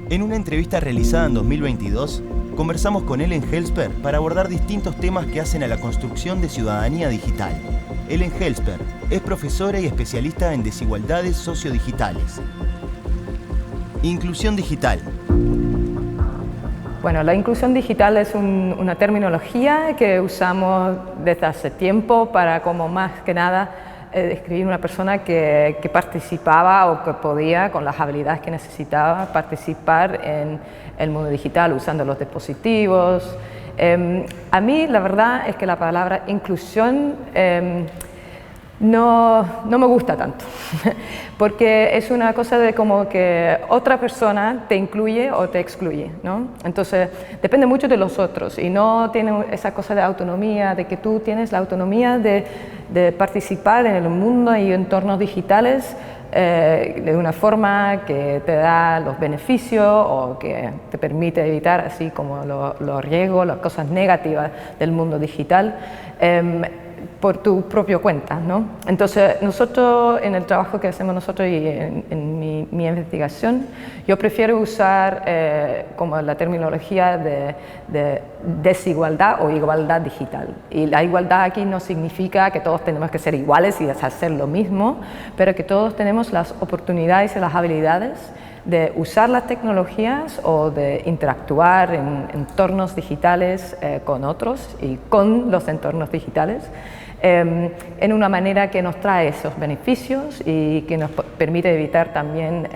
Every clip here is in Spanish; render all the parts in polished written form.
En una entrevista realizada en 2022, conversamos con Ellen Helsper para abordar distintos temas que hacen a la construcción de ciudadanía digital. Ellen Helsper es profesora y especialista en desigualdades sociodigitales. Inclusión digital. Bueno, la inclusión digital es una terminología que usamos desde hace tiempo para, como más que nada, describir una persona que participaba o que podía, con las habilidades que necesitaba, participar en el mundo digital usando los dispositivos. A mí la verdad es que la palabra inclusión no me gusta tanto, porque es una cosa de como que otra persona te incluye o te excluye, ¿no? Entonces depende mucho de los otros y no tiene esa cosa de autonomía, de que tú tienes la autonomía de participar en el mundo y entornos digitales de una forma que te da los beneficios o que te permite evitar así como los riesgos, las cosas negativas del mundo digital. Por tu propia cuenta, ¿no? Entonces, nosotros, en el trabajo que hacemos nosotros y en mi investigación, yo prefiero usar como la terminología de desigualdad o igualdad digital. Y la igualdad aquí no significa que todos tenemos que ser iguales y hacer lo mismo, pero que todos tenemos las oportunidades y las habilidades de usar las tecnologías o de interactuar en entornos digitales con otros y con los entornos digitales en una manera que nos trae esos beneficios y que nos permite evitar también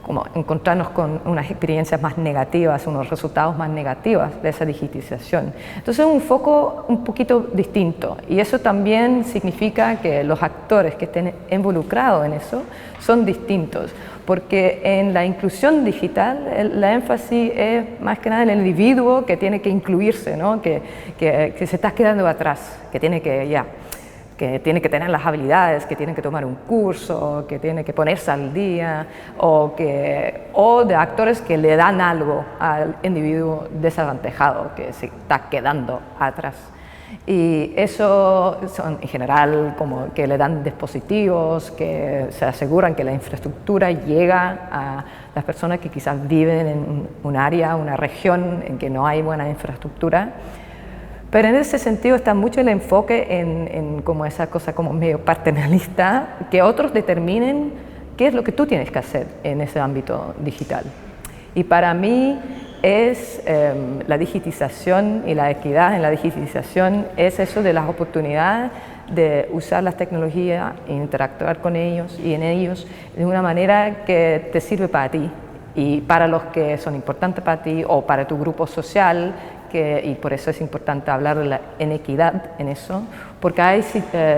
como encontrarnos con unas experiencias más negativas, unos resultados más negativos de esa digitalización. Entonces es un foco un poquito distinto y eso también significa que los actores que estén involucrados en eso son distintos, porque en la inclusión digital la énfasis es más que nada en el individuo que tiene que incluirse, ¿no? que se está quedando atrás, que tiene que tener las habilidades, que tiene que tomar un curso, que tiene que ponerse al día, o de actores que le dan algo al individuo desavantajado, que se está quedando atrás. Y eso son en general como que le dan dispositivos, que se aseguran que la infraestructura llega a las personas que quizás viven en un área, una región en que no hay buena infraestructura. Pero en ese sentido está mucho el enfoque en como esa cosa como medio paternalista, que otros determinen qué es lo que tú tienes que hacer en ese ámbito digital. Y para mí es la digitalización y la equidad en la digitalización es eso de las oportunidades de usar las tecnologías e interactuar con ellos y en ellos de una manera que te sirve para ti y para los que son importantes para ti o para tu grupo social, y por eso es importante hablar de la inequidad en eso, porque hay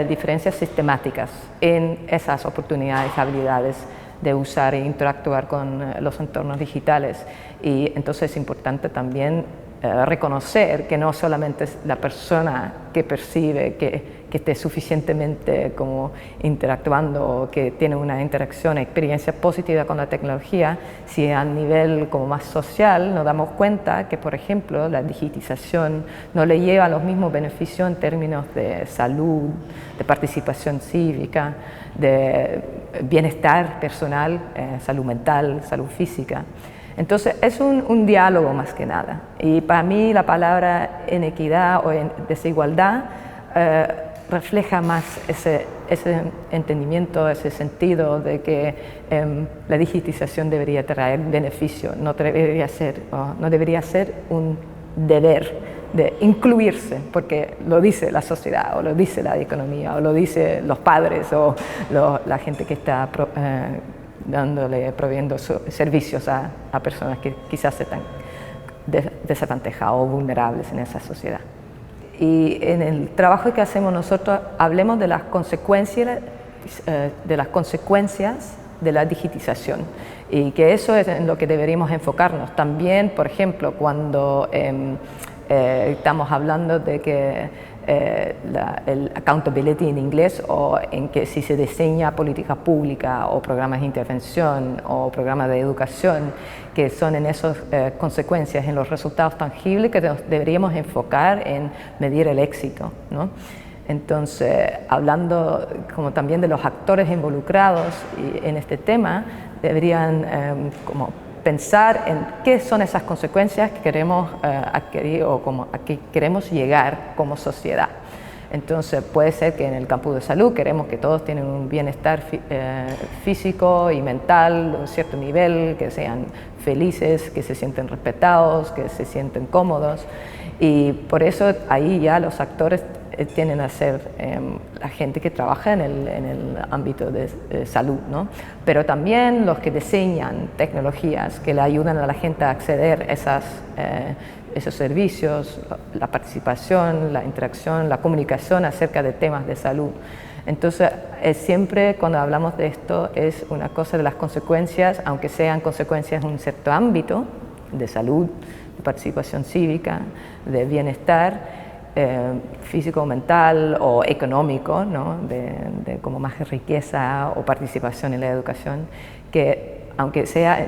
diferencias sistemáticas en esas oportunidades, habilidades de usar e interactuar con los entornos digitales y entonces es importante también reconocer que no solamente es la persona que percibe que esté suficientemente como interactuando o que tiene una interacción, experiencia positiva con la tecnología, si a nivel como más social nos damos cuenta que, por ejemplo, la digitalización no le lleva los mismos beneficios en términos de salud, de participación cívica, de bienestar personal, salud mental, salud física. Entonces es un diálogo más que nada y para mí la palabra inequidad o desigualdad refleja más ese entendimiento, ese sentido de que la digitalización debería traer beneficio, no debería ser un deber de incluirse, porque lo dice la sociedad o lo dice la economía o lo dice los padres o la gente que está proveyendo servicios a personas que quizás están desavantajadas o vulnerables en esa sociedad. Y en el trabajo que hacemos nosotros hablemos de las consecuencias de la digitalización y que eso es en lo que deberíamos enfocarnos. También, por ejemplo, cuando estamos hablando de que el accountability en inglés o en que si se diseña política pública o programas de intervención o programas de educación que son en esas consecuencias, en los resultados tangibles que deberíamos enfocar en medir el éxito, ¿no? Entonces, hablando como también de los actores involucrados en este tema, deberían como pensar en qué son esas consecuencias que queremos adquirir o a qué queremos llegar como sociedad. Entonces puede ser que en el campo de salud queremos que todos tengan un bienestar físico y mental de un cierto nivel, que sean felices, que se sienten respetados, que se sienten cómodos, y por eso ahí ya los actores tienen a ser la gente que trabaja en el ámbito de salud, ¿no? Pero también los que diseñan tecnologías que le ayudan a la gente a acceder a esos servicios, la participación, la interacción, la comunicación acerca de temas de salud. Entonces, siempre cuando hablamos de esto es una cosa de las consecuencias, aunque sean consecuencias en un cierto ámbito de salud, de participación cívica, de bienestar, físico, mental o económico, ¿no? de como más riqueza o participación en la educación, que aunque sea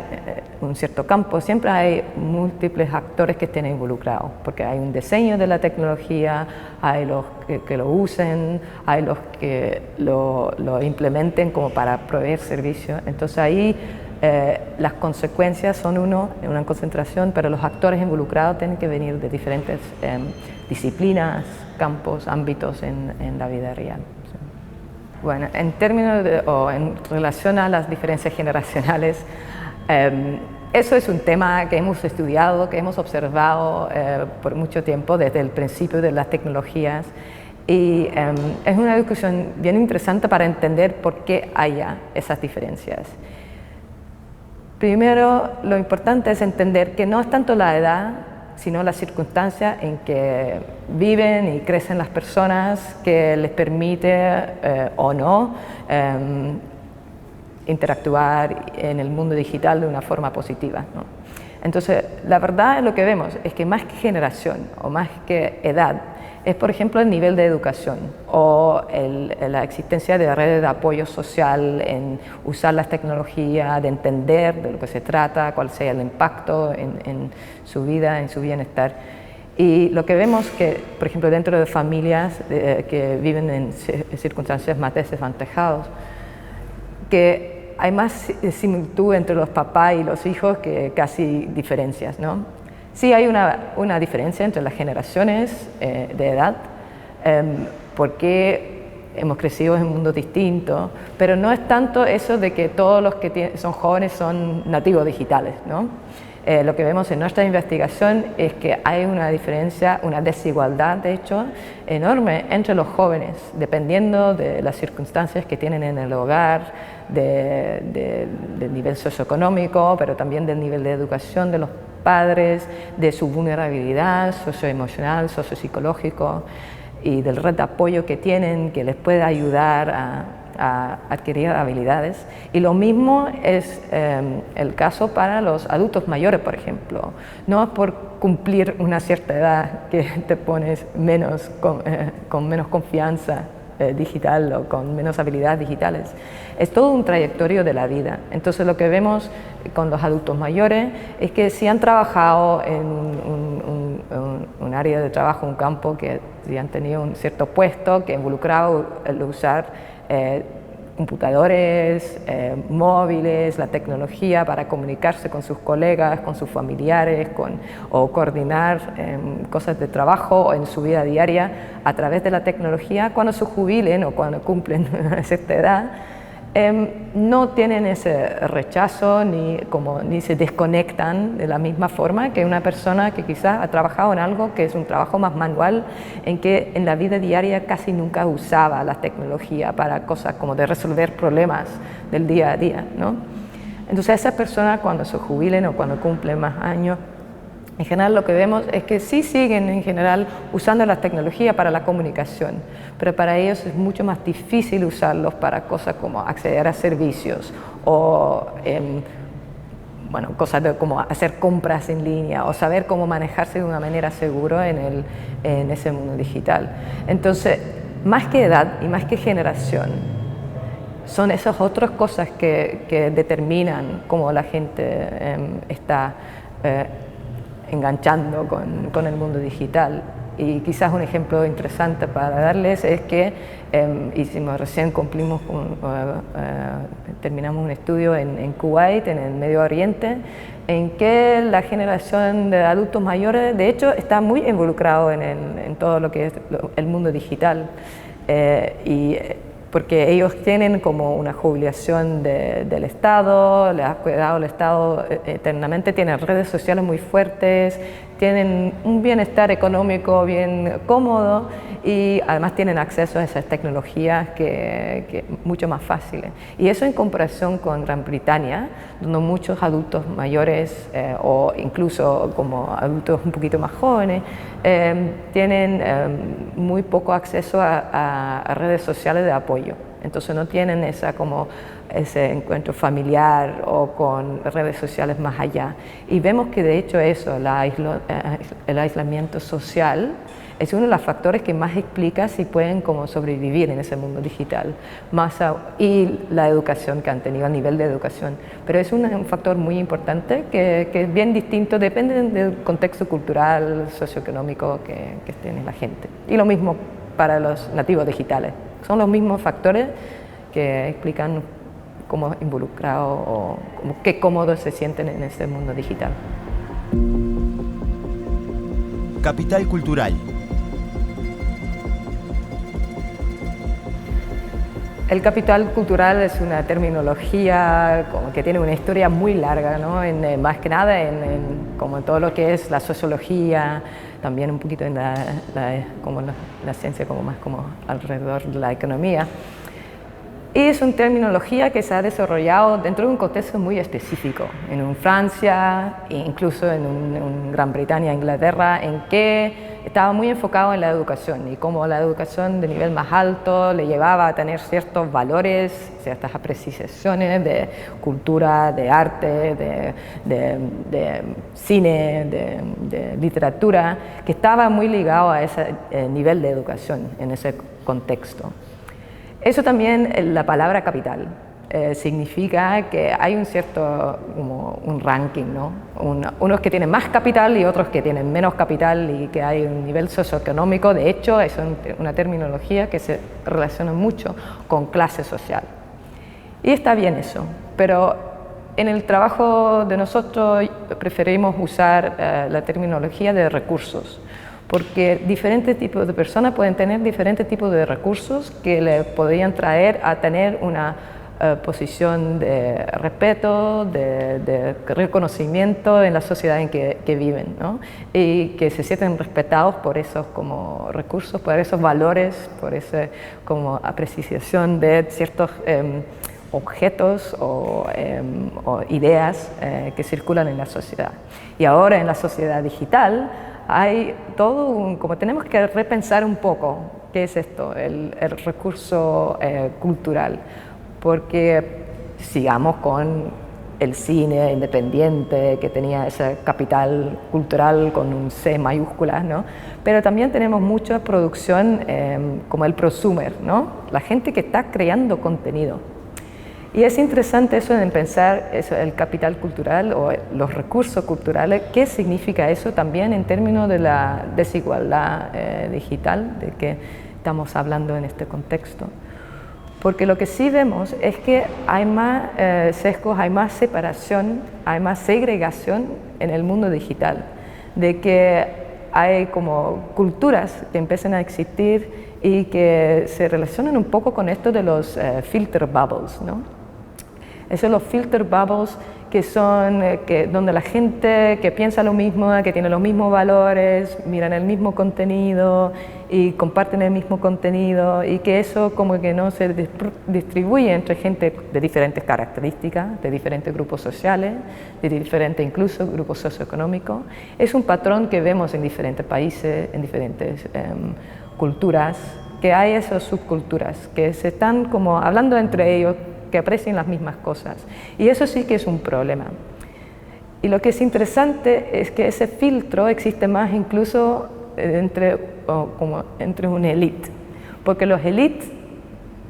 un cierto campo, siempre hay múltiples actores que estén involucrados, porque hay un diseño de la tecnología, hay los que lo usen, hay los que lo implementen como para proveer servicios. Entonces ahí las consecuencias son una concentración, pero los actores involucrados tienen que venir de diferentes disciplinas, campos, ámbitos en la vida real. Bueno, en términos o en relación a las diferencias generacionales, eso es un tema que hemos estudiado, que hemos observado por mucho tiempo, desde el principio de las tecnologías, y es una discusión bien interesante para entender por qué haya esas diferencias. Primero, lo importante es entender que no es tanto la edad, sino la circunstancia en que viven y crecen las personas que les permite o no interactuar en el mundo digital de una forma positiva, ¿no? Entonces, la verdad lo que vemos es que más que generación o más que edad, es por ejemplo el nivel de educación o la existencia de redes de apoyo social en usar las tecnologías, de entender de lo que se trata, cuál sea el impacto en su vida, en su bienestar. Y lo que vemos que, por ejemplo, dentro de familias que viven en circunstancias más desavantajadas, que hay más similitud entre los papás y los hijos que casi diferencias, ¿no? Sí hay una diferencia entre las generaciones de edad, porque hemos crecido en mundos distintos, pero no es tanto eso de que todos los que son jóvenes son nativos digitales, ¿no? Lo que vemos en nuestra investigación es que hay una diferencia, una desigualdad, de hecho, enorme entre los jóvenes, dependiendo de las circunstancias que tienen en el hogar, del nivel socioeconómico, pero también del nivel de educación de los padres, de su vulnerabilidad socioemocional, sociopsicológico y del red de apoyo que tienen, que les puede ayudar a adquirir habilidades. Y lo mismo es el caso para los adultos mayores, por ejemplo. No es por cumplir una cierta edad que te pones con menos confianza digital o con menos habilidades digitales. Es todo un trayectorio de la vida. Entonces lo que vemos con los adultos mayores es que si han trabajado en un área de trabajo, un campo, que si han tenido un cierto puesto que involucraba el usar computadores, móviles, la tecnología para comunicarse con sus colegas, con sus familiares, o coordinar cosas de trabajo o en su vida diaria a través de la tecnología, cuando se jubilen o cuando cumplen una cierta edad, no tienen ese rechazo ni se desconectan de la misma forma que una persona que quizás ha trabajado en algo que es un trabajo más manual, en que en la vida diaria casi nunca usaba la tecnología para cosas como de resolver problemas del día a día, ¿no? Entonces esas personas cuando se jubilen o cuando cumplen más años, en general lo que vemos es que sí siguen en general usando la tecnología para la comunicación, pero para ellos es mucho más difícil usarlos para cosas como acceder a servicios o cosas como hacer compras en línea o saber cómo manejarse de una manera segura en ese mundo digital. Entonces, más que edad y más que generación, son esas otras cosas que determinan cómo la gente está enganchando con el mundo digital. Y quizás un ejemplo interesante para darles es que recién terminamos un estudio en Kuwait, en el Medio Oriente, en que la generación de adultos mayores, de hecho, está muy involucrado en todo lo que es el mundo digital. Porque ellos tienen como una jubilación del Estado, les ha cuidado el Estado eternamente, tienen redes sociales muy fuertes, tienen un bienestar económico bien cómodo y además tienen acceso a esas tecnologías que mucho más fáciles. Y eso en comparación con Gran Bretaña, donde muchos adultos mayores o incluso como adultos un poquito más jóvenes tienen muy poco acceso a redes sociales de apoyo. Entonces no tienen ese encuentro familiar o con redes sociales más allá. Y vemos que de hecho eso, el aislamiento social, es uno de los factores que más explica si pueden como sobrevivir en ese mundo digital, y la educación que han tenido, el nivel de educación. Pero es un factor muy importante que es bien distinto, depende del contexto cultural, socioeconómico que tiene la gente. Y lo mismo para los nativos digitales. Son los mismos factores que explican cómo involucrados o qué cómodos se sienten en este mundo digital. Capital cultural. El capital cultural es una terminología como que tiene una historia muy larga, ¿no? Más que nada como en todo lo que es la sociología, también un poquito en la ciencia como más como alrededor de la economía. Y es una terminología que se ha desarrollado dentro de un contexto muy específico, en Francia e incluso en Gran Bretaña, Inglaterra, en que estaba muy enfocado en la educación y cómo la educación de nivel más alto le llevaba a tener ciertos valores, ciertas apreciaciones de cultura, de arte, de cine, de literatura, que estaba muy ligado a ese nivel de educación en ese contexto. Eso también, la palabra capital, significa que hay un cierto como un ranking, ¿no? Unos que tienen más capital y otros que tienen menos capital y que hay un nivel socioeconómico. De hecho, es una terminología que se relaciona mucho con clase social. Y está bien eso, pero en el trabajo de nosotros preferimos usar la terminología de recursos, porque diferentes tipos de personas pueden tener diferentes tipos de recursos que le podrían traer a tener una posición de respeto, de reconocimiento en la sociedad en que viven, ¿no? Y que se sienten respetados por esos como recursos, por esos valores, por esa como apreciación de ciertos objetos o ideas que circulan en la sociedad. Y ahora en la sociedad digital hay todo como tenemos que repensar un poco qué es esto, el recurso cultural, porque sigamos con el cine independiente que tenía ese capital cultural con un C mayúscula, ¿no? Pero también tenemos mucha producción como el prosumer, ¿no? La gente que está creando contenido. Y es interesante eso en pensar el capital cultural o los recursos culturales, qué significa eso también en términos de la desigualdad digital de que estamos hablando en este contexto. Porque lo que sí vemos es que hay más sesgos, hay más separación, hay más segregación en el mundo digital, de que hay como culturas que empiezan a existir y que se relacionan un poco con esto de los filter bubbles, ¿no? Esos los filter bubbles que son donde la gente que piensa lo mismo, que tiene los mismos valores, miran el mismo contenido y comparten el mismo contenido, y que eso como que no se distribuye entre gente de diferentes características, de diferentes grupos sociales, de diferentes incluso grupos socioeconómicos. Es un patrón que vemos en diferentes países, en diferentes culturas, que hay esas subculturas que se están como hablando entre ellos, que aprecian las mismas cosas, y eso sí que es un problema. Y lo que es interesante es que ese filtro existe más incluso entre una élite, porque los élites,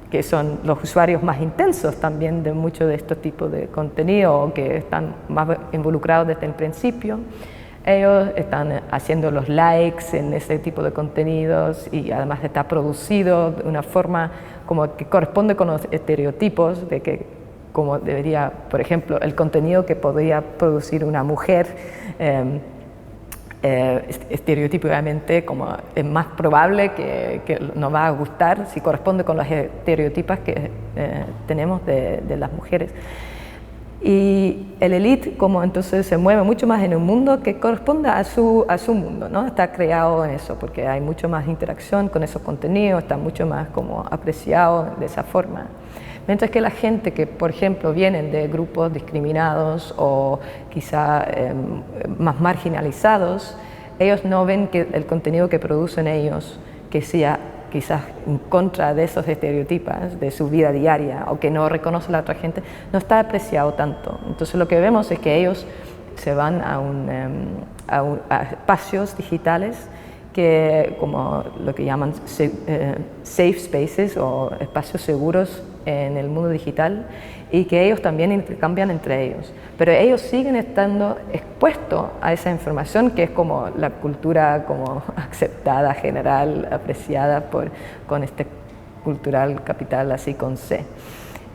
que son los usuarios más intensos también de muchos de estos tipos de contenido o que están más involucrados desde el principio, Ellos están haciendo los likes en ese tipo de contenidos y además está producido de una forma como que corresponde con los estereotipos de que como debería, por ejemplo, el contenido que podría producir una mujer estereotípicamente como es más probable que nos va a gustar si corresponde con los estereotipos que tenemos de las mujeres. Y el elite como entonces se mueve mucho más en un mundo que corresponde a su mundo, ¿no? Está creado en eso porque hay mucho más interacción con esos contenidos, está mucho más como apreciado de esa forma. Mientras que la gente que, por ejemplo, vienen de grupos discriminados o quizá más marginalizados, ellos no ven que el contenido que producen ellos, que sea quizás en contra de esos estereotipos de su vida diaria o que no reconoce la otra gente, no está apreciado tanto. Entonces lo que vemos es que ellos se van a espacios digitales que como lo que llaman safe spaces o espacios seguros en el mundo digital y que ellos también intercambian entre ellos. Pero ellos siguen estando expuestos a esa información que es como la cultura como aceptada, general, apreciada con este cultural capital así con C.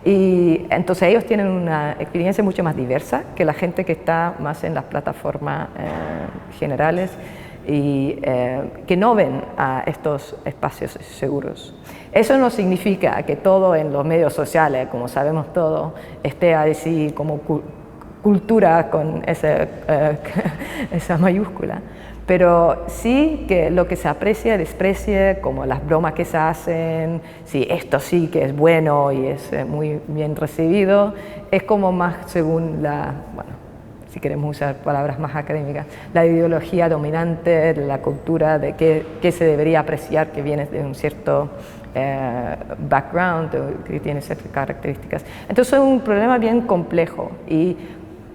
Y entonces ellos tienen una experiencia mucho más diversa que la gente que está más en las plataformas generales y que no ven a estos espacios seguros. Eso no significa que todo en los medios sociales, como sabemos todo, esté así como cultura con esa mayúscula, pero sí que lo que se aprecia y desprecia, como las bromas que se hacen, si esto sí que es bueno y es muy bien recibido, es como más según la, bueno, si queremos usar palabras más académicas, la ideología dominante de la cultura, de qué se debería apreciar, que viene de un cierto background, que tiene ciertas características. Entonces es un problema bien complejo y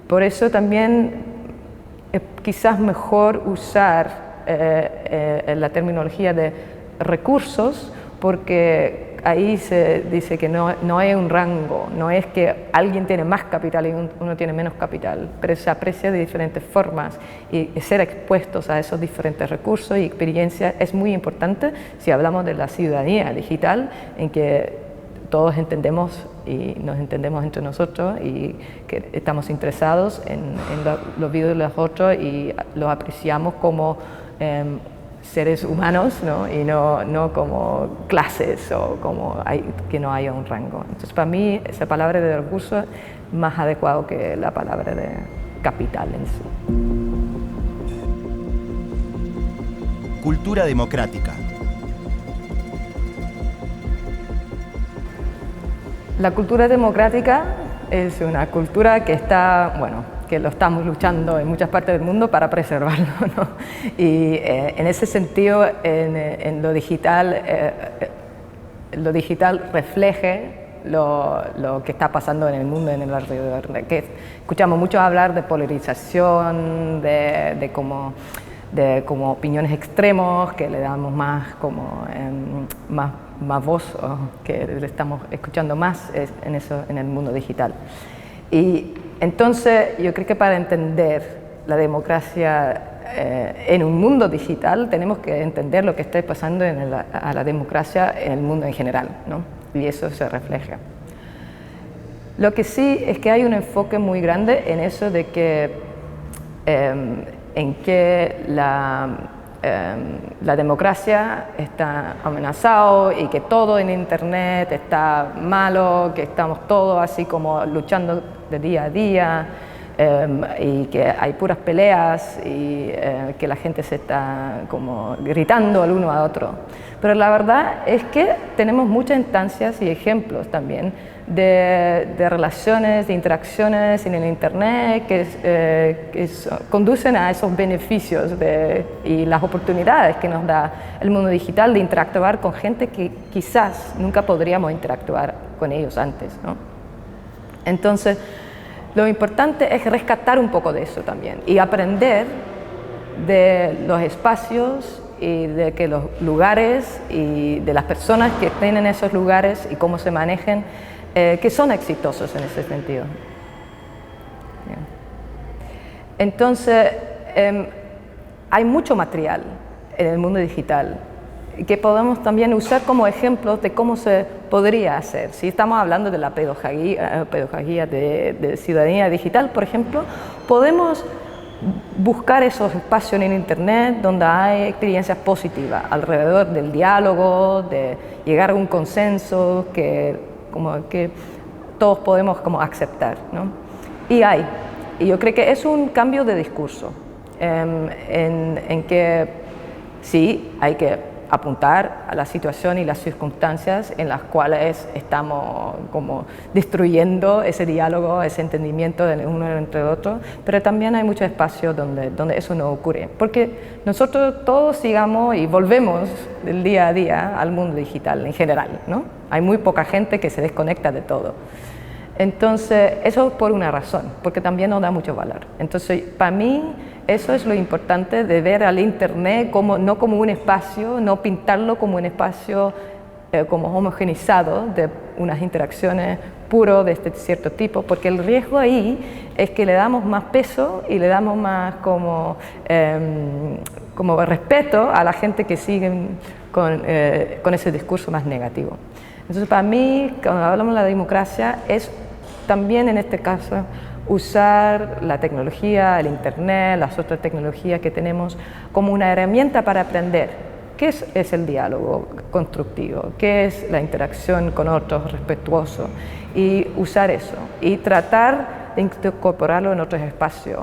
por eso también es quizás mejor usar la terminología de recursos, porque ahí se dice que no hay un rango, no es que alguien tiene más capital y uno tiene menos capital, pero se aprecia de diferentes formas y ser expuestos a esos diferentes recursos y experiencias es muy importante si hablamos de la ciudadanía digital, en que todos entendemos y nos entendemos entre nosotros y que estamos interesados en los vídeos de los otros y los apreciamos como seres humanos, ¿no? Y no como clases o como que no haya un rango. Entonces para mí esa palabra de recurso es más adecuado que la palabra de capital en sí. Cultura democrática. La cultura democrática es una cultura que está, bueno, que lo estamos luchando en muchas partes del mundo para preservarlo, ¿no? Y en ese sentido, en lo digital refleje lo que está pasando en el mundo, en el alrededor. Que escuchamos mucho hablar de polarización, de como opiniones extremos, que le damos más como más voz, que le estamos escuchando más en el mundo digital. Y entonces yo creo que para entender la democracia en un mundo digital tenemos que entender lo que está pasando a la democracia en el mundo en general, ¿no? Y eso se refleja. Lo que sí es que hay un enfoque muy grande en eso de que la democracia está amenazada y que todo en Internet está malo, que estamos todos así como luchando de día a día y que hay puras peleas y que la gente se está como gritando el uno a otro. Pero la verdad es que tenemos muchas instancias y ejemplos también de relaciones, de interacciones en el Internet que conducen a esos beneficios y las oportunidades que nos da el mundo digital de interactuar con gente que quizás nunca podríamos interactuar con ellos antes, ¿no? Entonces, lo importante es rescatar un poco de eso también y aprender de los espacios y de que los lugares y de las personas que estén en esos lugares y cómo se manejen, que son exitosos en ese sentido. Entonces, hay mucho material en el mundo digital que podemos también usar como ejemplos de cómo se podría hacer. Si estamos hablando de la pedagogía de ciudadanía digital, por ejemplo, podemos buscar esos espacios en Internet donde hay experiencias positivas alrededor del diálogo, de llegar a un consenso que todos podemos como aceptar, ¿no? Y yo creo que es un cambio de discurso en que sí hay que apuntar a la situación y las circunstancias en las cuales estamos como destruyendo ese diálogo, ese entendimiento de uno entre el otro, pero también hay muchos espacios donde eso no ocurre, porque nosotros todos sigamos y volvemos del día a día al mundo digital en general, ¿no? Hay muy poca gente que se desconecta de todo. Entonces, eso por una razón, porque también nos da mucho valor. Entonces, para mí, eso es lo importante de ver al Internet no como un espacio, no pintarlo como un espacio como homogeneizado de unas interacciones puro de este cierto tipo, porque el riesgo ahí es que le damos más peso y le damos más como respeto a la gente que sigue con ese discurso más negativo. Entonces, para mí, cuando hablamos de la democracia, es también en este caso usar la tecnología, el Internet, las otras tecnologías que tenemos como una herramienta para aprender. ¿Qué es el diálogo constructivo? ¿Qué es la interacción con otros respetuoso? Y usar eso y tratar de incorporarlo en otros espacios.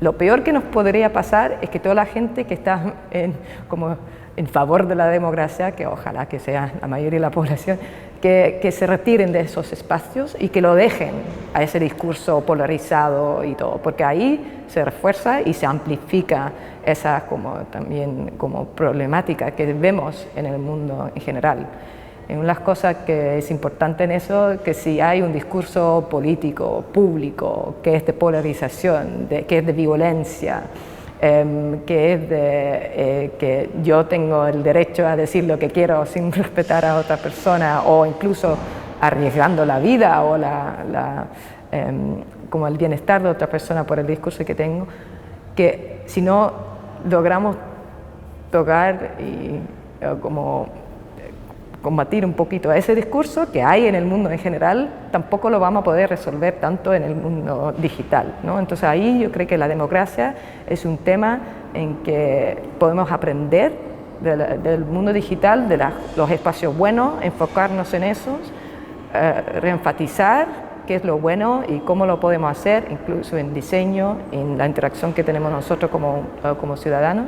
Lo peor que nos podría pasar es que toda la gente que está en favor de la democracia, que ojalá que sea la mayoría de la población, que se retiren de esos espacios y que lo dejen a ese discurso polarizado y todo, porque ahí se refuerza y se amplifica esa también problemática que vemos en el mundo en general. Una de las cosas que es importante en eso es que si hay un discurso político, público, que es de polarización, que es de violencia, que es que yo tengo el derecho a decir lo que quiero sin respetar a otra persona o incluso arriesgando la vida o como el bienestar de otra persona por el discurso que tengo, que si no logramos tocar y combatir un poquito a ese discurso que hay en el mundo en general, tampoco lo vamos a poder resolver tanto en el mundo digital, ¿no? Entonces ahí yo creo que la democracia es un tema en que podemos aprender del mundo digital, de los espacios buenos, enfocarnos en esos, reenfatizar qué es lo bueno y cómo lo podemos hacer, incluso en diseño, en la interacción que tenemos nosotros como ciudadanos,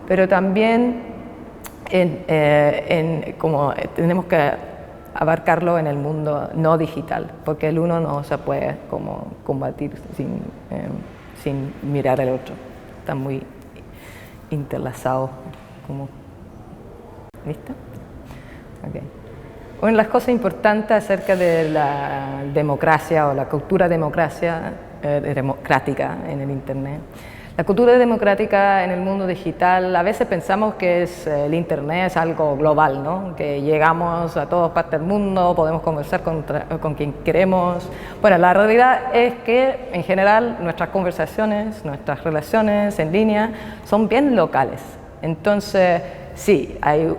pero también como tenemos que abarcarlo en el mundo no digital, porque el uno no se puede combatir sin mirar al otro. Está muy interlazado. ¿Listo? Okay. Una de las cosas importantes acerca de la democracia o la cultura democrática en el Internet. La cultura democrática en el mundo digital, a veces pensamos que el Internet es algo global, ¿no? Que llegamos a todas partes del mundo, podemos conversar con quien queremos. Bueno, la realidad es que en general nuestras conversaciones, nuestras relaciones en línea son bien locales. Entonces, sí, hay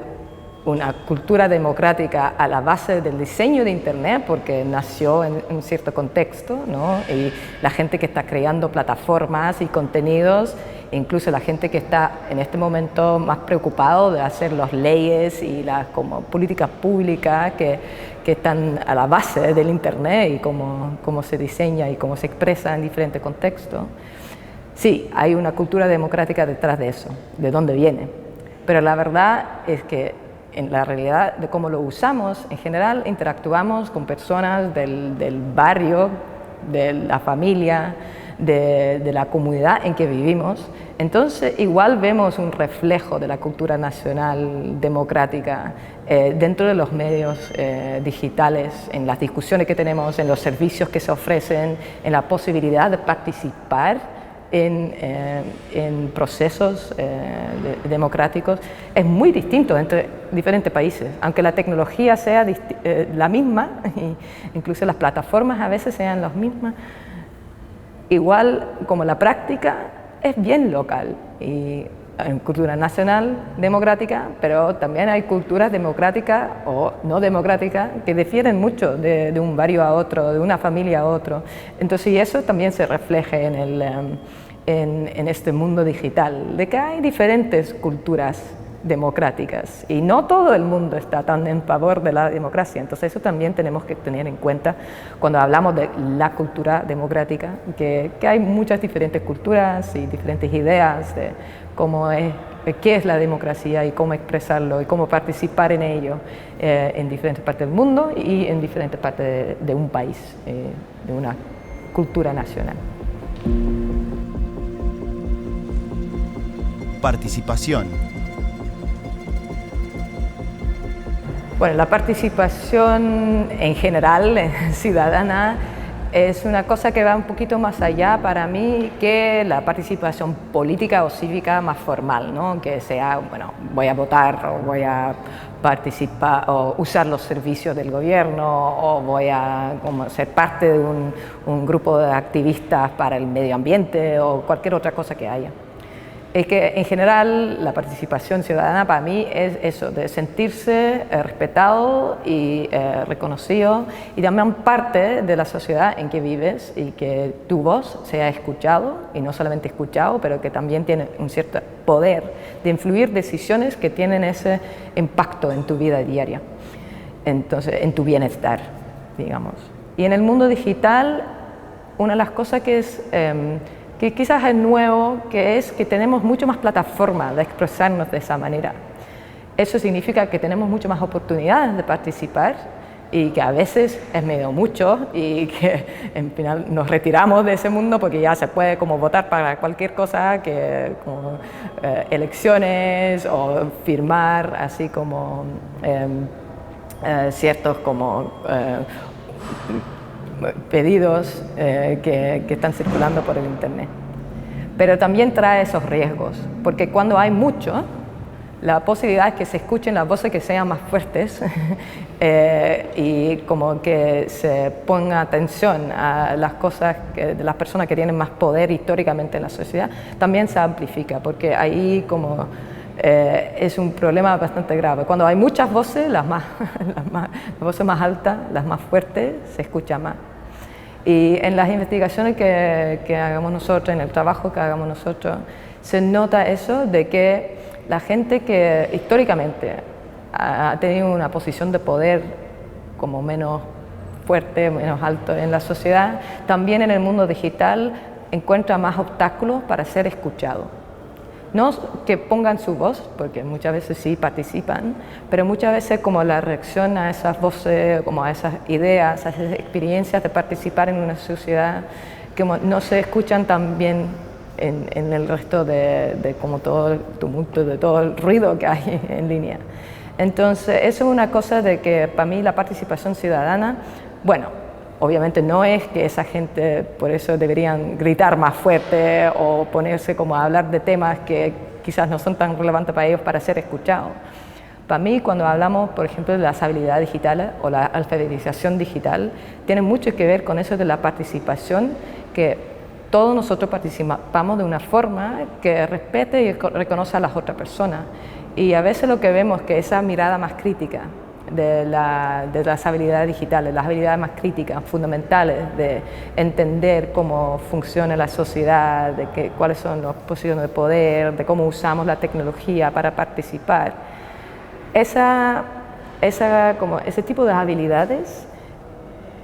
una cultura democrática a la base del diseño de Internet, porque nació en un cierto contexto, ¿no? Y la gente que está creando plataformas y contenidos, incluso la gente que está en este momento más preocupado de hacer las leyes y las políticas públicas que están a la base del Internet y cómo se diseña y cómo se expresa en diferentes contextos. Sí, hay una cultura democrática detrás de eso, de dónde viene, pero la verdad es que en la realidad de cómo lo usamos, en general interactuamos con personas del barrio, de la familia, de la comunidad en que vivimos. Entonces, igual vemos un reflejo de la cultura nacional democrática dentro de los medios digitales, en las discusiones que tenemos, en los servicios que se ofrecen, en la posibilidad de participar en procesos democráticos. Es muy distinto entre diferentes países, aunque la tecnología sea la misma, incluso las plataformas a veces sean las mismas, igual como la práctica es bien local y en cultura nacional democrática, pero también hay culturas democráticas o no democráticas que difieren mucho de un barrio a otro, de una familia a otro. Entonces, y eso también se refleja en este mundo digital, de que hay diferentes culturas democráticas y no todo el mundo está tan en favor de la democracia. Entonces eso también tenemos que tener en cuenta cuando hablamos de la cultura democrática, que hay muchas diferentes culturas y diferentes ideas de cómo es, qué es la democracia y cómo expresarlo y cómo participar en ello en diferentes partes del mundo y en diferentes partes de un país, de una cultura nacional. Participación. Bueno, la participación en general ciudadana es una cosa que va un poquito más allá para mí que la participación política o cívica más formal, ¿no? Que sea, bueno, voy a votar o voy a participar o usar los servicios del gobierno o voy a ser parte de un grupo de activistas para el medio ambiente o cualquier otra cosa que haya. Es que en general la participación ciudadana para mí es eso, de sentirse respetado y reconocido y también parte de la sociedad en que vives y que tu voz sea escuchado y no solamente escuchado, pero que también tiene un cierto poder de influir decisiones que tienen ese impacto en tu vida diaria, entonces en tu bienestar, digamos. Y en el mundo digital, una de las cosas que es que quizás es nuevo, que es que tenemos mucho más plataformas de expresarnos de esa manera. Eso significa que tenemos mucho más oportunidades de participar y que a veces es medio mucho y que en final nos retiramos de ese mundo porque ya se puede como votar para cualquier cosa, que como elecciones o firmar así como ciertos como pedidos que están circulando por el internet. Pero también trae esos riesgos, porque cuando hay mucho, la posibilidad es que se escuchen las voces que sean más fuertes y como que se ponga atención a las cosas de las personas que tienen más poder históricamente en la sociedad, también se amplifica, porque ahí como es un problema bastante grave. Cuando hay muchas voces, las voces más altas, las más fuertes, se escucha más. Y en las investigaciones que hagamos nosotros, en el trabajo que hagamos nosotros, se nota eso de que la gente que históricamente ha tenido una posición de poder como menos fuerte, menos alto en la sociedad, también en el mundo digital encuentra más obstáculos para ser escuchado. No que pongan su voz, porque muchas veces sí participan, pero muchas veces como la reacción a esas voces, como a esas ideas, a esas experiencias de participar en una sociedad que no se escuchan tan bien en el resto de como todo el tumulto, de todo el ruido que hay en línea. Entonces, eso es una cosa de que para mí la participación ciudadana, bueno, obviamente no es que esa gente por eso deberían gritar más fuerte o ponerse como a hablar de temas que quizás no son tan relevantes para ellos para ser escuchados. Para mí, cuando hablamos, por ejemplo, de las habilidades digitales o la alfabetización digital, tiene mucho que ver con eso de la participación, que todos nosotros participamos de una forma que respete y reconoce a las otras personas. Y a veces lo que vemos es que esa mirada más crítica de las habilidades digitales, las habilidades más críticas, fundamentales, de entender cómo funciona la sociedad, de cuáles son las posiciones de poder, de cómo usamos la tecnología para participar. Ese tipo de habilidades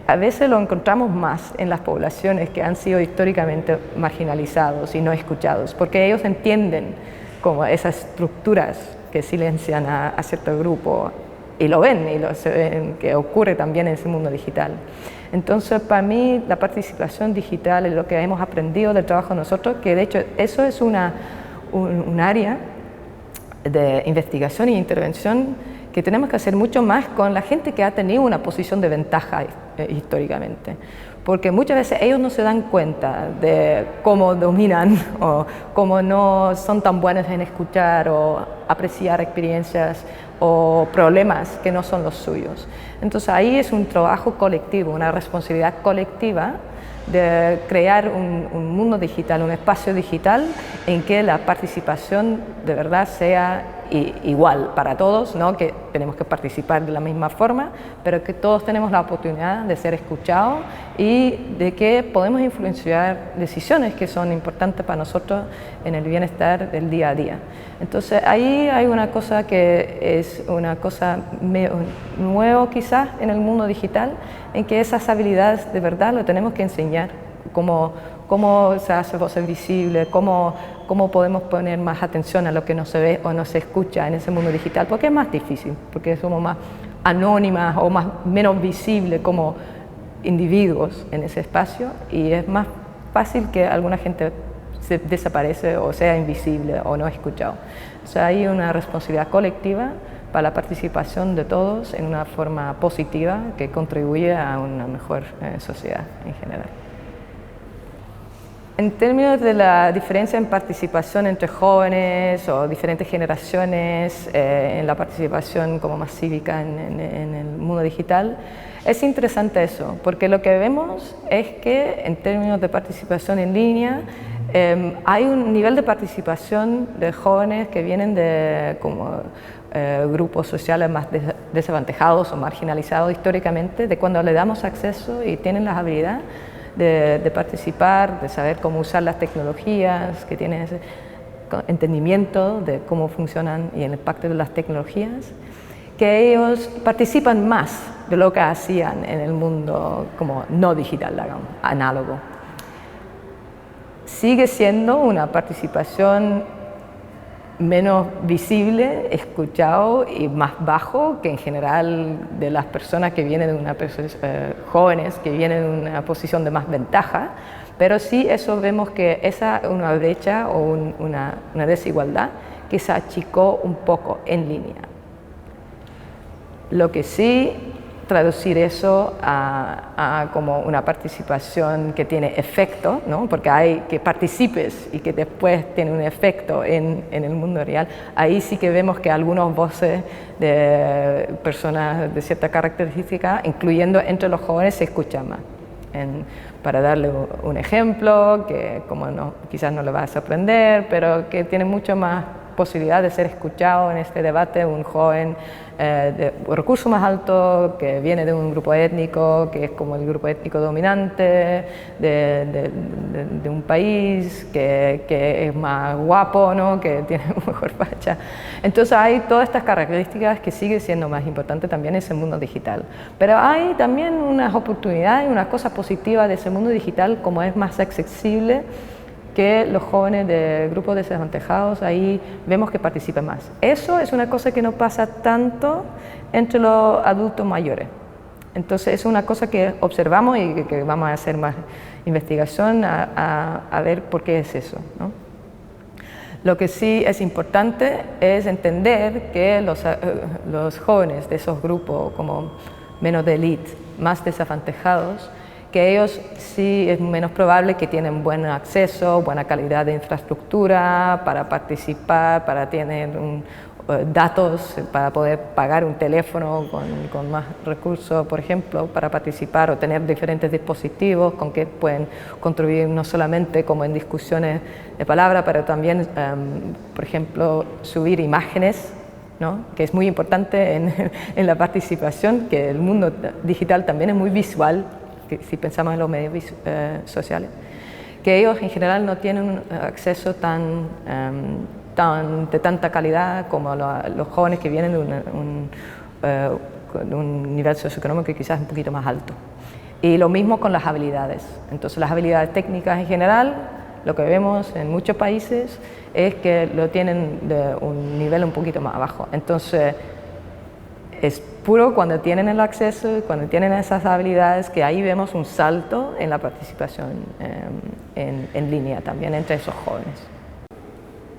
a veces lo encontramos más en las poblaciones que han sido históricamente marginalizados y no escuchados, porque ellos entienden como esas estructuras que silencian a cierto grupo y lo ven, que ocurre también en ese mundo digital. Entonces, para mí, la participación digital es lo que hemos aprendido del trabajo de nosotros, que de hecho eso es un área de investigación e intervención que tenemos que hacer mucho más con la gente que ha tenido una posición de ventaja históricamente, porque muchas veces ellos no se dan cuenta de cómo dominan o cómo no son tan buenos en escuchar o apreciar experiencias o problemas que no son los suyos. Entonces ahí es un trabajo colectivo, una responsabilidad colectiva de crear un mundo digital, un espacio digital en que la participación de verdad sea igual para todos, no que tenemos que participar de la misma forma, pero que todos tenemos la oportunidad de ser escuchados y de que podemos influenciar decisiones que son importantes para nosotros en el bienestar del día a día. Entonces ahí hay una cosa que es una cosa nueva quizás en el mundo digital, en que esas habilidades de verdad lo tenemos que enseñar, cómo se hace voces visibles, cómo podemos poner más atención a lo que no se ve o no se escucha en ese mundo digital, porque es más difícil, porque somos más anónimas o menos visibles como individuos en ese espacio y es más fácil que alguna gente se desaparece o sea invisible o no escuchado. O sea, hay una responsabilidad colectiva para la participación de todos en una forma positiva que contribuye a una mejor sociedad en general. En términos de la diferencia en participación entre jóvenes o diferentes generaciones en la participación como más cívica en el mundo digital, es interesante eso, porque lo que vemos es que en términos de participación en línea hay un nivel de participación de jóvenes que vienen de grupos sociales más desavantajados o marginalizados históricamente, de cuando le damos acceso y tienen las habilidades de participar, de saber cómo usar las tecnologías, que tienen ese entendimiento de cómo funcionan y el impacto de las tecnologías, que ellos participan más de lo que hacían en el mundo como no digital, digamos, análogo. Sigue siendo una participación menos visible, escuchado y más bajo que en general de las personas que vienen de una jóvenes que vienen de una posición de más ventaja, pero sí eso vemos que esa una brecha o una desigualdad que se achicó un poco en línea. Lo que sí traducir eso a como una participación que tiene efecto, ¿no? Porque hay que participes y que después tiene un efecto en el mundo real. Ahí sí que vemos que algunas voces de personas de cierta característica, incluyendo entre los jóvenes, se escuchan más. Para darle un ejemplo, que quizás no le va a sorprender, pero que tiene mucho más posibilidad de ser escuchado en este debate, un joven de recurso más alto, que viene de un grupo étnico, que es como el grupo étnico dominante de un país, que es más guapo, ¿no? Que tiene mejor facha. Entonces hay todas estas características que siguen siendo más importantes también en ese mundo digital. Pero hay también unas oportunidades, unas cosas positivas de ese mundo digital, como es más accesible, que los jóvenes de grupos desavantajados, ahí vemos que participan más. Eso es una cosa que no pasa tanto entre los adultos mayores. Entonces es una cosa que observamos y que vamos a hacer más investigación a ver por qué es eso, ¿no? Lo que sí es importante es entender que los jóvenes de esos grupos como menos de élite, más desavantajados, que ellos sí es menos probable que tienen buen acceso, buena calidad de infraestructura para participar, para tener datos, para poder pagar un teléfono con más recursos, por ejemplo, para participar o tener diferentes dispositivos con que pueden contribuir no solamente como en discusiones de palabra, pero también, por ejemplo, subir imágenes, ¿no? Que es muy importante en la participación, que el mundo digital también es muy visual, si pensamos en los medios sociales, que ellos en general no tienen un acceso de tanta calidad como los jóvenes que vienen de un nivel socioeconómico quizás un poquito más alto. Y lo mismo con las habilidades. Entonces las habilidades técnicas en general, lo que vemos en muchos países es que lo tienen de un nivel un poquito más abajo. Entonces es puro cuando tienen el acceso y cuando tienen esas habilidades que ahí vemos un salto en la participación en línea también entre esos jóvenes.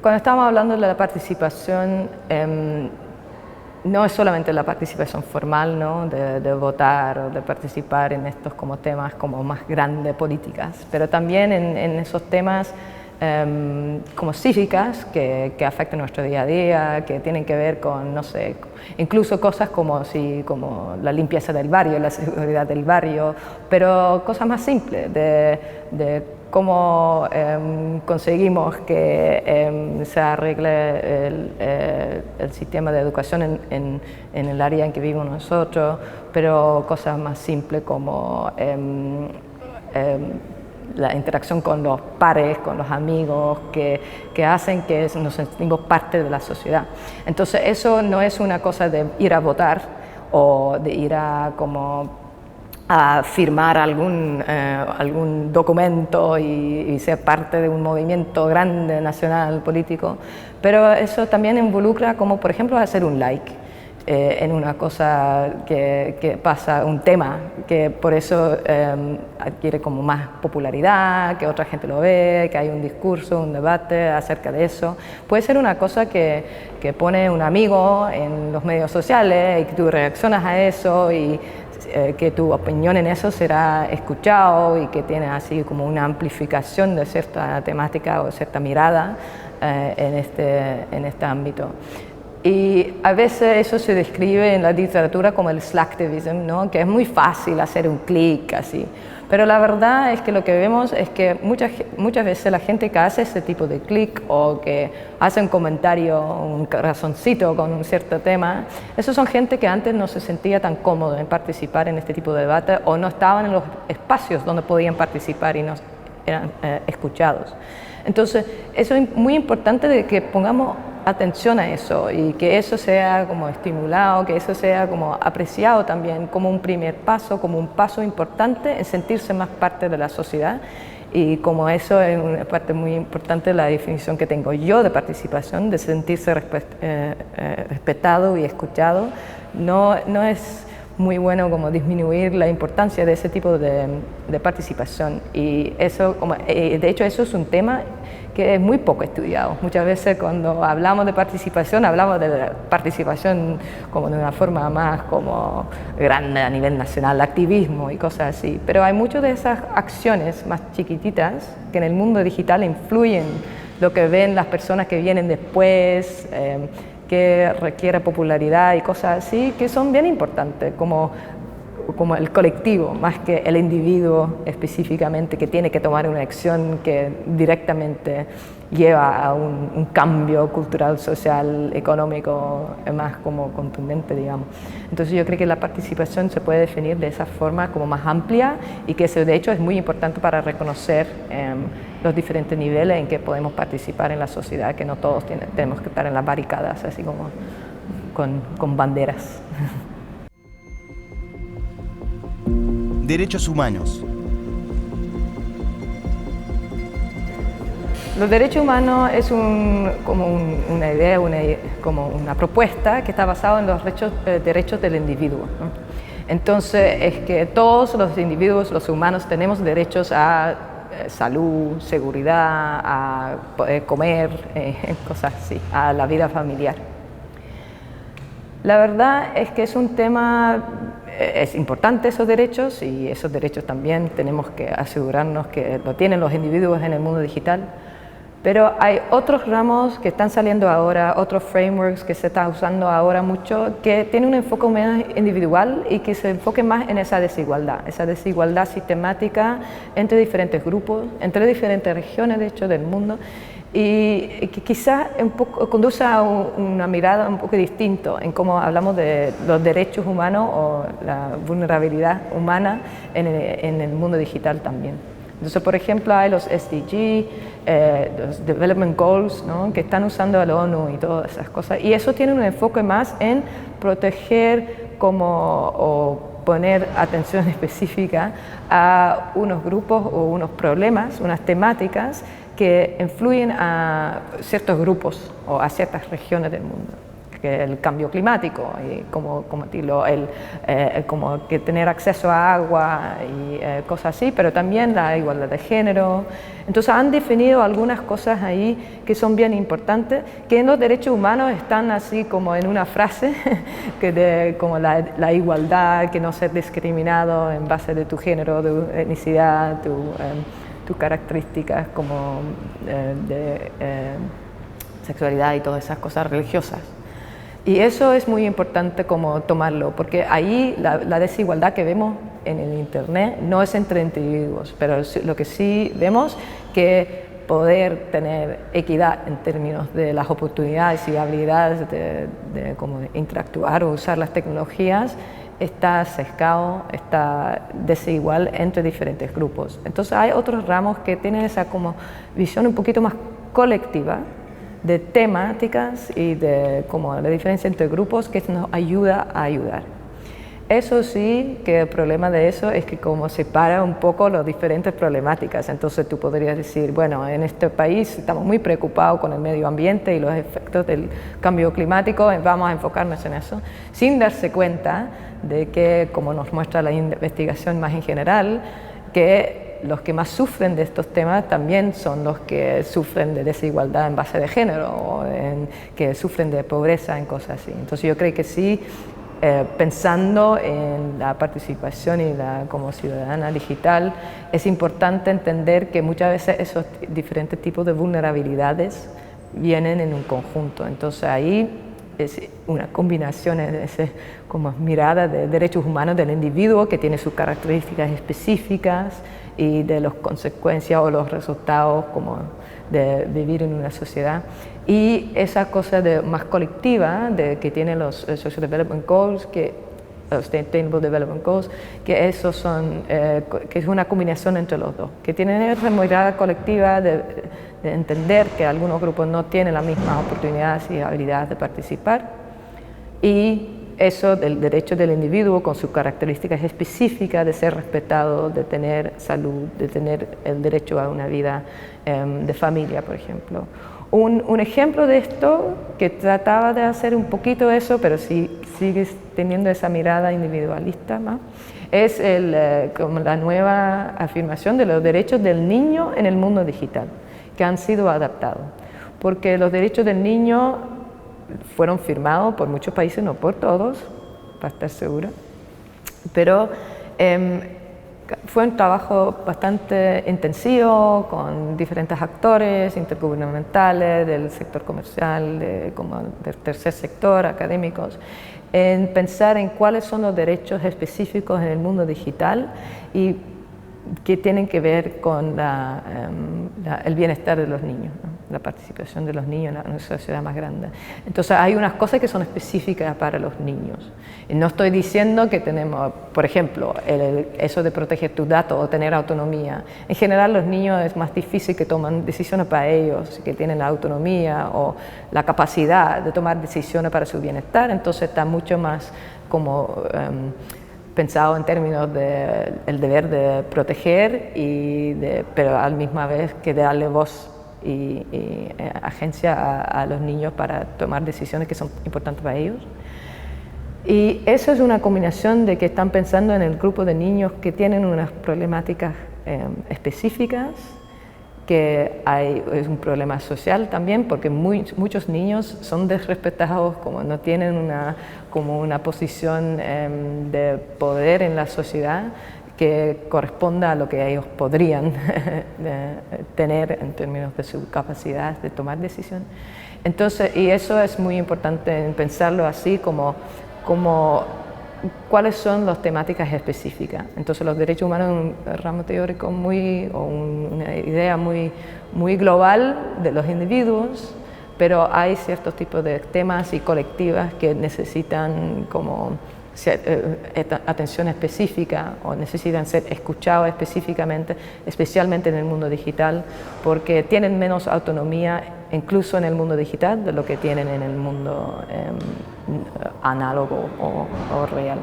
Cuando estamos hablando de la participación, no es solamente la participación formal, ¿no? de votar o de participar en estos como temas como más grandes políticas, pero también en esos temas como cívicas que afectan nuestro día a día, que tienen que ver con, no sé, incluso cosas como la limpieza del barrio, la seguridad del barrio, pero cosas más simples de cómo conseguimos que se arregle el sistema de educación en el área en que vivimos nosotros, pero cosas más simples como la interacción con los pares, con los amigos, que hacen que nos sentimos parte de la sociedad. Entonces eso no es una cosa de ir a votar o de ir a firmar algún documento y ser parte de un movimiento grande, nacional, político, pero eso también involucra como por ejemplo hacer un like en una cosa que pasa, un tema que por eso adquiere como más popularidad, que otra gente lo ve, que hay un discurso, un debate acerca de eso. Puede ser una cosa que pone un amigo en los medios sociales y que tú reaccionas a eso y que tu opinión en eso será escuchado y que tiene así como una amplificación de cierta temática o cierta mirada en este ámbito. Y a veces eso se describe en la literatura como el slacktivism, ¿no? Que es muy fácil hacer un clic así. Pero la verdad es que lo que vemos es que muchas veces la gente que hace ese tipo de clic o que hace un comentario, un corazoncito con un cierto tema, esos son gente que antes no se sentía tan cómodo en participar en este tipo de debate o no estaban en los espacios donde podían participar y no eran escuchados. Entonces, eso es muy importante de que pongamos atención a eso y que eso sea como estimulado, que eso sea como apreciado también como un primer paso, como un paso importante en sentirse más parte de la sociedad. Y como eso es una parte muy importante de la definición que tengo yo de participación, de sentirse respetado y escuchado, no es muy bueno como disminuir la importancia de ese tipo de participación. Y eso, de hecho, eso es un tema que es muy poco estudiado. Muchas veces cuando hablamos de participación la participación como de una forma más como grande a nivel nacional, activismo y cosas así. Pero hay muchas de esas acciones más chiquititas que en el mundo digital influyen lo que ven las personas que vienen después, que requiere popularidad y cosas así, que son bien importantes, como el colectivo, más que el individuo específicamente que tiene que tomar una acción que directamente lleva a un cambio cultural, social, económico, más como contundente, digamos. Entonces yo creo que la participación se puede definir de esa forma como más amplia y que eso de hecho es muy importante para reconocer los diferentes niveles en que podemos participar en la sociedad, que no todos tenemos que estar en las barricadas, así como con banderas. Derechos humanos. Los derechos humanos es una idea, como una propuesta que está basada en los derechos del individuo, ¿no? Entonces es que todos los individuos, los humanos, tenemos derechos a salud, seguridad, a poder comer, cosas así, a la vida familiar. La verdad es que es un tema, es importante esos derechos y esos derechos también tenemos que asegurarnos que lo tienen los individuos en el mundo digital. Pero hay otros ramos que están saliendo ahora, otros frameworks que se están usando ahora mucho, que tienen un enfoque menos individual y que se enfoquen más en esa desigualdad sistemática entre diferentes grupos, entre diferentes regiones, de hecho, del mundo, y que quizás conduce a una mirada un poco distinta en cómo hablamos de los derechos humanos o la vulnerabilidad humana en el mundo digital también. Entonces, por ejemplo, hay los SDG, los Development Goals, ¿no? Que están usando la ONU y todas esas cosas. Y eso tiene un enfoque más en proteger o poner atención específica a unos grupos o unos problemas, unas temáticas que influyen a ciertos grupos o a ciertas regiones del mundo. Que el cambio climático y como que tener acceso a agua y cosas así, pero también la igualdad de género. Entonces han definido algunas cosas ahí que son bien importantes, que en los derechos humanos están así como en una frase, como la igualdad, que no ser discriminado en base de tu género, tu etnicidad, tu tus características como de sexualidad y todas esas cosas religiosas. Y eso es muy importante como tomarlo, porque ahí la desigualdad que vemos en el Internet no es entre individuos, pero lo que sí vemos que poder tener equidad en términos de las oportunidades y habilidades de cómo interactuar o usar las tecnologías está sesgado, está desigual entre diferentes grupos. Entonces hay otros ramos que tienen esa como visión un poquito más colectiva de temáticas y de como la diferencia entre grupos que nos ayuda a ayudar. Eso sí, que el problema de eso es que como separa un poco las diferentes problemáticas. Entonces tú podrías decir, bueno, en este país estamos muy preocupados con el medio ambiente y los efectos del cambio climático, vamos a enfocarnos en eso, sin darse cuenta de que, como nos muestra la investigación más en general, que los que más sufren de estos temas también son los que sufren de desigualdad en base de género o que sufren de pobreza en cosas así. Entonces yo creo que sí, pensando en la participación y como ciudadana digital, es importante entender que muchas veces esos diferentes tipos de vulnerabilidades vienen en un conjunto. Entonces ahí es una combinación de esa como mirada de derechos humanos del individuo que tiene sus características específicas y de las consecuencias o los resultados como de vivir en una sociedad, y esa cosa más colectiva que tienen los Social Development Goals, los Sustainable Development Goals, que esos son, que es una combinación entre los dos, que tienen esa mirada colectiva de entender que algunos grupos no tienen las mismas oportunidades y habilidades de participar, y eso del derecho del individuo con sus características específicas de ser respetado, de tener salud, de tener el derecho a una vida de familia, por ejemplo. Un ejemplo de esto que trataba de hacer un poquito eso, pero sí sigue teniendo esa mirada individualista, ¿no?, es como la nueva afirmación de los derechos del niño en el mundo digital, que han sido adaptados. Porque los derechos del niño fueron firmados por muchos países, no por todos, para estar segura, pero fue un trabajo bastante intensivo con diferentes actores intergubernamentales, del sector comercial, como del tercer sector, académicos, en pensar en cuáles son los derechos específicos en el mundo digital y que tienen que ver con el bienestar de los niños, ¿no?, la participación de los niños en una sociedad más grande. Entonces hay unas cosas que son específicas para los niños. Y no estoy diciendo que tenemos, por ejemplo, eso de proteger tus datos o tener autonomía. En general los niños es más difícil que tomen decisiones para ellos, que tienen la autonomía o la capacidad de tomar decisiones para su bienestar, entonces está mucho más como pensado en términos del deber de proteger, pero a la misma vez que darle voz y agencia a los niños para tomar decisiones que son importantes para ellos. Y eso es una combinación de que están pensando en el grupo de niños que tienen unas problemáticas específicas, que es un problema social también, porque muchos niños son desrespetados, como no tienen una posición de poder en la sociedad que corresponda a lo que ellos podrían tener en términos de su capacidad de tomar decisiones. Entonces, y eso es muy importante en pensarlo así como cuáles son las temáticas específicas. Entonces los derechos humanos es un ramo teórico una idea muy global de los individuos, pero hay ciertos tipos de temas y colectivas que necesitan como atención específica o necesitan ser escuchados específicamente, especialmente en el mundo digital, porque tienen menos autonomía incluso en el mundo digital de lo que tienen en el mundo análogo o real.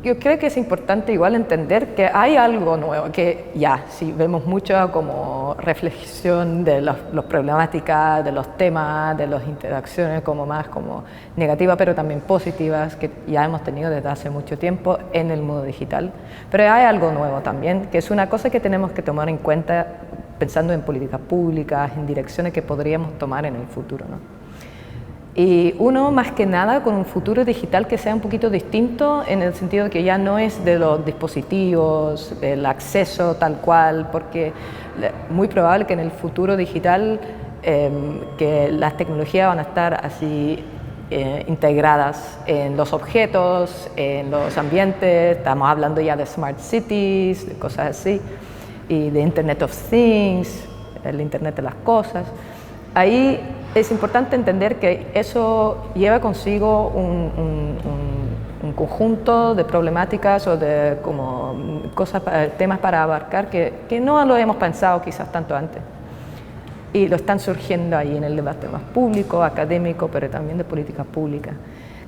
Yo creo que es importante igual entender que hay algo nuevo, que ya, sí, vemos mucha como reflexión de las problemáticas, de los temas, de las interacciones como más como negativas, pero también positivas, que ya hemos tenido desde hace mucho tiempo en el mundo digital. Pero hay algo nuevo también, que es una cosa que tenemos que tomar en cuenta pensando en políticas públicas, en direcciones que podríamos tomar en el futuro, ¿no? Y uno, más que nada, con un futuro digital que sea un poquito distinto en el sentido de que ya no es de los dispositivos, del acceso tal cual, porque muy probable que en el futuro digital que las tecnologías van a estar así integradas en los objetos, en los ambientes. Estamos hablando ya de smart cities, de cosas así, y de Internet of Things, el Internet de las cosas. Ahí es importante entender que eso lleva consigo un conjunto de problemáticas o de como cosas, temas para abarcar que no lo hemos pensado quizás tanto antes. Y lo están surgiendo ahí en el debate más público, académico, pero también de política pública,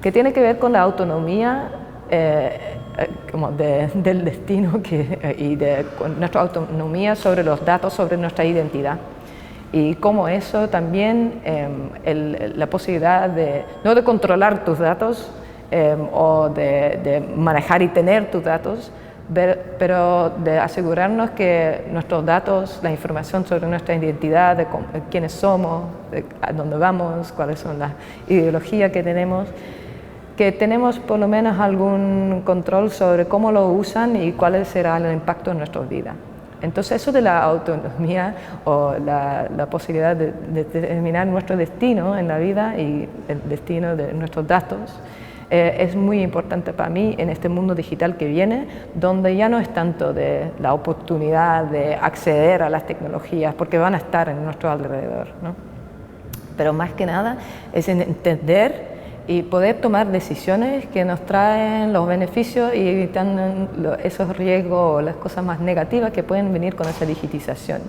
que tiene que ver con la autonomía como del destino con nuestra autonomía sobre los datos, sobre nuestra identidad. Y cómo eso también, la posibilidad no de controlar tus datos o de manejar y tener tus datos, pero de asegurarnos que nuestros datos, la información sobre nuestra identidad, de quiénes somos, de a dónde vamos, cuáles son las ideologías que tenemos por lo menos algún control sobre cómo lo usan y cuál será el impacto en nuestras vidas. Entonces eso de la autonomía o la posibilidad de determinar nuestro destino en la vida y el destino de nuestros datos es muy importante para mí en este mundo digital que viene, donde ya no es tanto de la oportunidad de acceder a las tecnologías, porque van a estar en nuestro alrededor, ¿no? Pero más que nada es en entender y poder tomar decisiones que nos traen los beneficios y evitan esos riesgos o las cosas más negativas que pueden venir con esa digitización.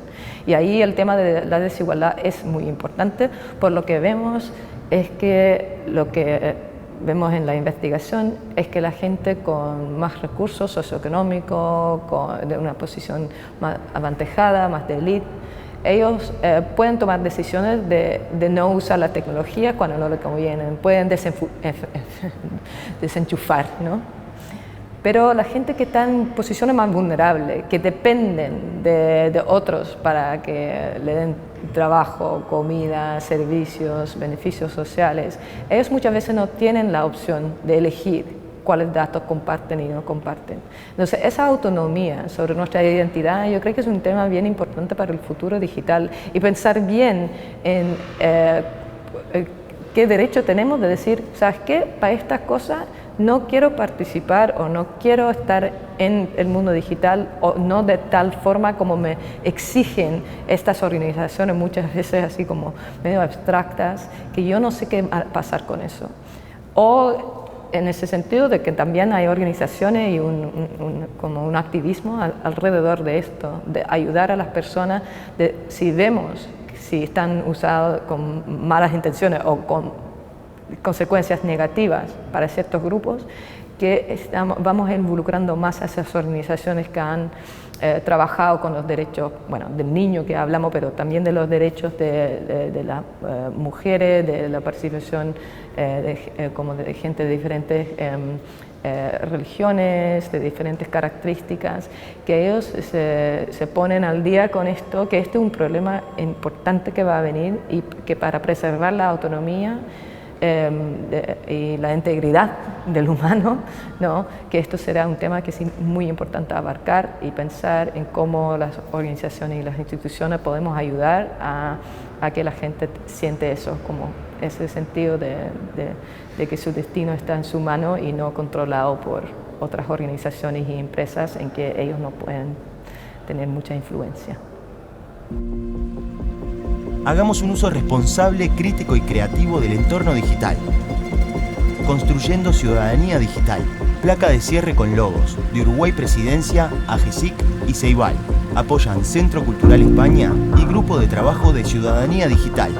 Y ahí el tema de la desigualdad es muy importante, por lo que vemos es que vemos en la investigación es que la gente con más recursos socioeconómicos, de una posición más avantajada, más de élite, ellos pueden tomar decisiones de no usar la tecnología cuando no le convienen, pueden desenchufar, ¿no? Pero la gente que está en posiciones más vulnerables, que dependen de otros para que le den trabajo, comida, servicios, beneficios sociales, ellos muchas veces no tienen la opción de elegir cuáles datos comparten y no comparten. Entonces, esa autonomía sobre nuestra identidad yo creo que es un tema bien importante para el futuro digital y pensar bien en qué derecho tenemos de decir, ¿sabes qué? Para estas cosas no quiero participar o no quiero estar en el mundo digital o no de tal forma como me exigen estas organizaciones, muchas veces así como medio abstractas, que yo no sé qué va a pasar con eso. O en ese sentido de que también hay organizaciones y como un activismo alrededor de esto, de ayudar a las personas, si vemos si están usados con malas intenciones o con consecuencias negativas para ciertos grupos, que vamos involucrando más a esas organizaciones que han trabajado con los derechos, bueno, del niño que hablamos, pero también de los derechos de las mujeres, de la participación como de gente de diferentes religiones, de diferentes características, que ellos se ponen al día con esto, que este es un problema importante que va a venir y que para preservar la autonomía y la integridad del humano, ¿no? Que esto será un tema que es muy importante abarcar y pensar en cómo las organizaciones y las instituciones podemos ayudar a que la gente siente eso, como ese sentido de que su destino está en su mano y no controlado por otras organizaciones y empresas en que ellos no pueden tener mucha influencia. Hagamos un uso responsable, crítico y creativo del entorno digital. Construyendo ciudadanía digital. Placa de cierre con logos de Uruguay Presidencia, AGESIC y Ceibal. Apoyan Centro Cultural España y Grupo de Trabajo de Ciudadanía Digital.